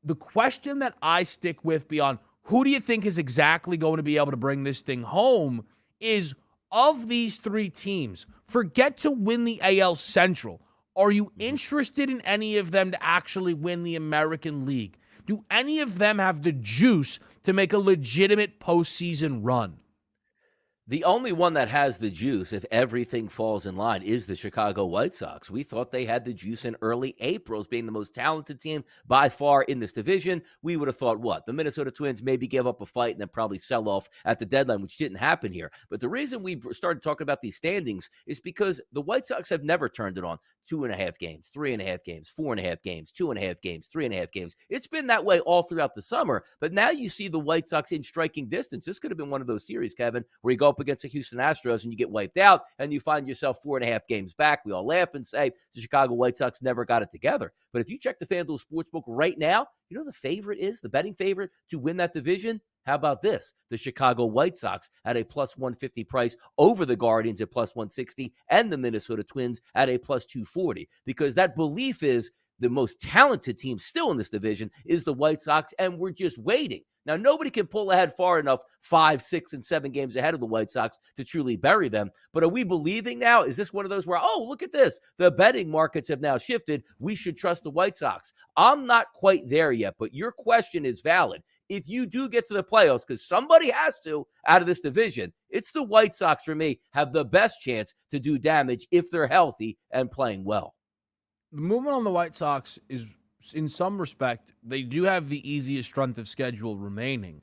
The question that I stick with beyond who do you think is exactly going to be able to bring this thing home is, of these three teams, forget to win the AL Central. Are you interested in any of them to actually win the American League? Do any of them have the juice to make a legitimate postseason run? The only one that has the juice, if everything falls in line, is the Chicago White Sox. We thought they had the juice in early April as being the most talented team by far in this division. We would have thought, what? The Minnesota Twins maybe give up a fight and then probably sell off at the deadline, which didn't happen here. But the reason we started talking about these standings is because the White Sox have never turned it on. 2.5 games, 3.5 games, 4.5 games, 2.5 games, 3.5 games. It's been that way all throughout the summer. But now you see the White Sox in striking distance. This could have been one of those series, Kevin, where you go up against the Houston Astros and you get wiped out and you find yourself 4.5 games back. We all laugh and say the Chicago White Sox never got it together. But if you check the FanDuel Sportsbook right now, you know the favorite is, the betting favorite to win that division? How about this? The Chicago White Sox at a plus 150 price over the Guardians at plus 160 and the Minnesota Twins at a plus 240, because that belief is the most talented team still in this division is the White Sox, and we're just waiting. Now, nobody can pull ahead far enough 5, 6, and 7 games ahead of the White Sox to truly bury them. But are we believing now? Is this one of those where, oh, look at this, the betting markets have now shifted, we should trust the White Sox? I'm not quite there yet, but your question is valid. If you do get to the playoffs, because somebody has to out of this division, it's the White Sox, for me, have the best chance to do damage if they're healthy and playing well. The movement on the White Sox is, in some respect, they do have the easiest strength of schedule remaining.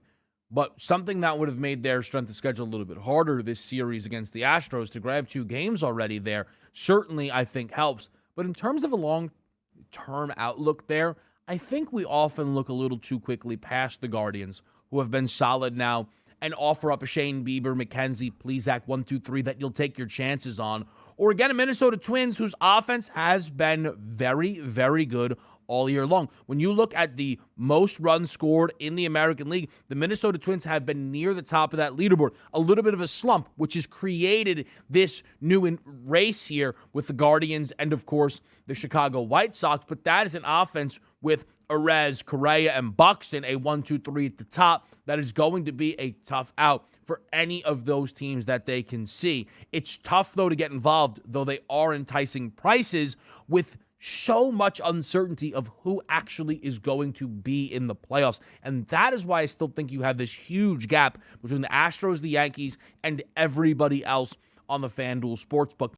But something that would have made their strength of schedule a little bit harder this series against the Astros to grab 2 games already there certainly, I think, helps. But in terms of a long-term outlook there, I think we often look a little too quickly past the Guardians, who have been solid now, and offer up a Shane Bieber, McKenzie, Plesac, 1, 2, 3 that you'll take your chances on. Or again, a Minnesota Twins whose offense has been very, very good all year long. When you look at the most runs scored in the American League, the Minnesota Twins have been near the top of that leaderboard. A little bit of a slump, which has created this new race here with the Guardians and, of course, the Chicago White Sox. But that is an offense with Arez, Correa, and Buxton, a 1, 2, 3 at the top, that is going to be a tough out for any of those teams that they can see. It's tough, though, to get involved, though they are enticing prices with so much uncertainty of who actually is going to be in the playoffs. And that is why I still think you have this huge gap between the Astros, the Yankees, and everybody else on the FanDuel Sportsbook.